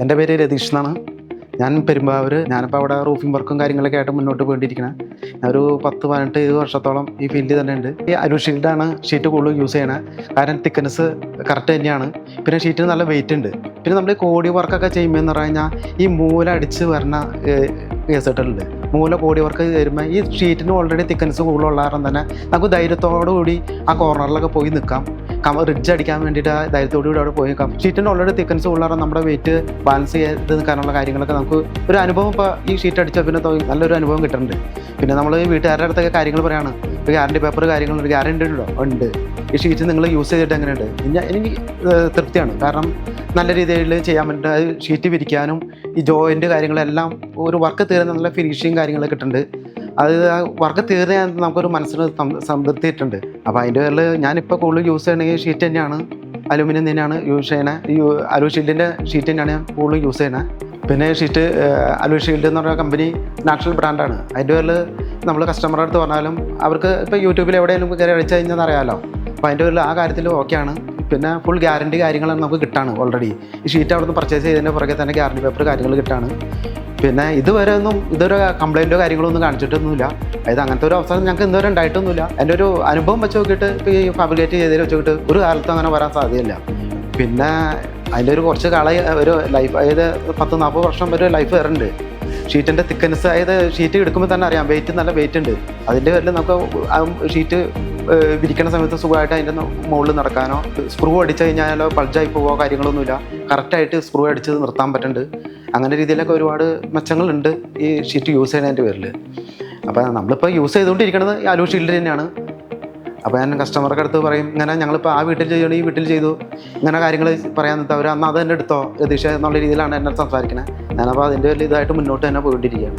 എൻ്റെ പേര് രതീഷ് എന്നാണ്. ഞാൻ പെരുമ്പാവൂർ. ഞാനിപ്പോൾ അവിടെ റൂഫിംഗ് വർക്കും കാര്യങ്ങളൊക്കെ ആയിട്ട് മുന്നോട്ട് പോയിട്ടിരിക്കണം. ഒരു 10-18 വർഷത്തോളം ഈ ഫീൽഡിൽ തന്നെ ഉണ്ട്. ഈ അലു ഷീൽഡാണ് ഷീറ്റ് കൂടുതൽ യൂസ് ചെയ്യണത്. കാരണം തിക്നെസ് കറക്റ്റ് തന്നെയാണ്. പിന്നെ ഷീറ്റിന് നല്ല വെയിറ്റ് ഉണ്ട്. പിന്നെ നമ്മൾ ഈ കോടി വർക്കൊക്കെ ചെയ്യുമ്പോൾ എന്ന് പറഞ്ഞു കഴിഞ്ഞാൽ ഈ മൂല അടിച്ച് വരുന്ന കേസിട്ടുണ്ട്. മൂല കോടി വർക്ക് വരുമ്പോൾ ഈ ഷീറ്റിന് ഓൾറെഡി തിക്നെസ് കൂടുതലുള്ള കാരണം തന്നെ നമുക്ക് ധൈര്യത്തോടു കൂടി ആ കോർണറിലൊക്കെ പോയി നിൽക്കാം. റിഡ്ജ് അടിക്കാൻ വേണ്ടിയിട്ട് ധൈര്യത്തോടു കൂടി അവിടെ പോയി നിൽക്കാം. ഷീറ്റിന് ഓൾറെഡി തിക്നെസ് കൂടുതലാണ്. നമ്മുടെ വെയിറ്റ് ബാലൻസ് ചെയ്ത് നിൽക്കാനുള്ള കാര്യങ്ങളൊക്കെ നമുക്ക് ഒരു അനുഭവം ഇപ്പോൾ ഈ ഷീറ്റ് അടിച്ചാൽ പിന്നെ നല്ലൊരു അനുഭവം കിട്ടുന്നുണ്ട്. പിന്നെ നമ്മൾ വീട്ടുകാരുടെ അടുത്തൊക്കെ കാര്യങ്ങൾ പറയുകയാണ്, ഒരു ഗ്യാരണ്ടി പേപ്പർ കാര്യങ്ങളുണ്ട്. ഗ്യാരണ്ടി ഉണ്ടോ? ഉണ്ട്. ഈ ഷീറ്റ് നിങ്ങൾ യൂസ് ചെയ്തിട്ട് എങ്ങനെയുണ്ട്? എനിക്ക് തൃപ്തിയാണ്. കാരണം നല്ല രീതിയിൽ ചെയ്യാൻ പറ്റും. ഷീറ്റ് വിരിക്കാനും ഈ ജോയിൻ്റ് കാര്യങ്ങളെല്ലാം ഒരു വർക്ക് തീർന്ന നല്ല ഫിനിഷിങ് കാര്യങ്ങളൊക്കെ കിട്ടുന്നുണ്ട്. അത് ആ വർക്ക് തീർന്ന നമുക്കൊരു മനസ്സിന് സംതൃപ്തി കിട്ടുന്നുണ്ട്. അപ്പോൾ അതിൻ്റെ പേരിൽ ഞാനിപ്പോൾ കൂടുതൽ യൂസ് ചെയ്യണമെങ്കിൽ ഷീറ്റ് തന്നെയാണ്, അലുമിനിയം തന്നെയാണ് യൂസ് ചെയ്യണത്. ഈ അലു ഷീൽഡിൻ്റെ ഷീറ്റ് തന്നെയാണ് ഞാൻ കൂടുതൽ യൂസ് ചെയ്യണത്. പിന്നെ ഷീറ്റ് അലു ഷീൽഡ് എന്ന് പറഞ്ഞ കമ്പനി നാഷണൽ ബ്രാൻഡാണ്. അതിൻ്റെ പേരിൽ നമ്മൾ കസ്റ്റമറുടെ അടുത്ത് പറഞ്ഞാലും അവർക്ക് ഇപ്പോൾ യൂട്യൂബിൽ എവിടെയെങ്കിലും കയറി അടിച്ചു കഴിഞ്ഞാൽ അറിയാമല്ലോ. അപ്പോൾ അതിൻ്റെ പേരിൽ ആ കാര്യത്തിൽ ഓക്കെയാണ്. പിന്നെ ഫുൾ ഗ്യാരണ്ടി കാര്യങ്ങളാണ് നമുക്ക് കിട്ടാണ്. ഓൾറെഡി ഈ ഷീറ്റ് അവിടെ നിന്ന് പർച്ചേസ് ചെയ്തതിൻ്റെ പുറകെ തന്നെ ഗ്യാരണ്ടി പേപ്പർ കാര്യങ്ങൾ കിട്ടാണ്. പിന്നെ ഇതുവരെ ഇതൊരു കംപ്ലയിൻറ്റോ കാര്യങ്ങളോ ഒന്നും കാണിച്ചിട്ടൊന്നുമില്ല. അതായത് അങ്ങനത്തെ ഒരു അവസരം ഞങ്ങൾക്ക് ഇതുവരെ ഉണ്ടായിട്ടൊന്നുമില്ല. എൻ്റെ ഒരു അനുഭവം വെച്ച് നോക്കിയിട്ട് ഇപ്പോൾ ഈ ഫാബ്രിക്കേറ്റ് ചെയ്തതിൽ വെച്ച് നോക്കിയിട്ട് ഒരു കാലത്തും അങ്ങനെ വരാൻ സാധ്യതയില്ല. പിന്നെ അതിൻ്റെ ഒരു കുറച്ച് കാലം ഒരു ലൈഫ്, അതായത് 10-40 വർഷം ഒരു ലൈഫ് വരുന്നുണ്ട്. ഷീറ്റിൻ്റെ തിക്നെസ്, അതായത് ഷീറ്റ് എടുക്കുമ്പോൾ തന്നെ അറിയാം വെയിറ്റ്, നല്ല വെയിറ്റ് ഉണ്ട്. അതിൻ്റെ പേരിൽ നമുക്ക് ഷീറ്റ് വിരിക്കുന്ന സമയത്ത് സുഖമായിട്ട് അതിൻ്റെ മുകളിൽ നടക്കാനോ സ്ക്രൂ അടിച്ചു കഴിഞ്ഞാലോ ബൾജായി പോവോ കാര്യങ്ങളൊന്നുമില്ല. കറക്റ്റായിട്ട് സ്ക്രൂ അടിച്ച് നിർത്താൻ പറ്റുന്നുണ്ട്. അങ്ങനെ രീതിയിലൊക്കെ ഒരുപാട് മെച്ചങ്ങളുണ്ട് ഈ ഷീറ്റ് യൂസ് ചെയ്യുന്നതിൻ്റെ പേരിൽ. അപ്പോൾ നമ്മളിപ്പോൾ യൂസ് ചെയ്തുകൊണ്ടിരിക്കുന്നത് ഈ അലു ഷീൽഡ് തന്നെയാണ്. അപ്പോൾ ഞാൻ കസ്റ്റമർക്ക് അടുത്ത് പറയും, ഇങ്ങനെ ഞങ്ങളിപ്പോൾ ആ വീട്ടിൽ ചെയ്യണം, ഈ വീട്ടിൽ ചെയ്തു, ഇങ്ങനെ കാര്യങ്ങൾ പറയാൻ നിർത്താം. അവർ അന്ന് അത് തന്നെ എടുത്തോ രതീഷ് എന്നുള്ള രീതിയിലാണ് എന്നെ സംസാരിക്കുന്നത്. ഞാനപ്പോൾ അതിൻ്റെ പേരിൽ ഇതായിട്ട് മുന്നോട്ട് തന്നെ പോയിക്കൊണ്ടിരിക്കുകയാണ്.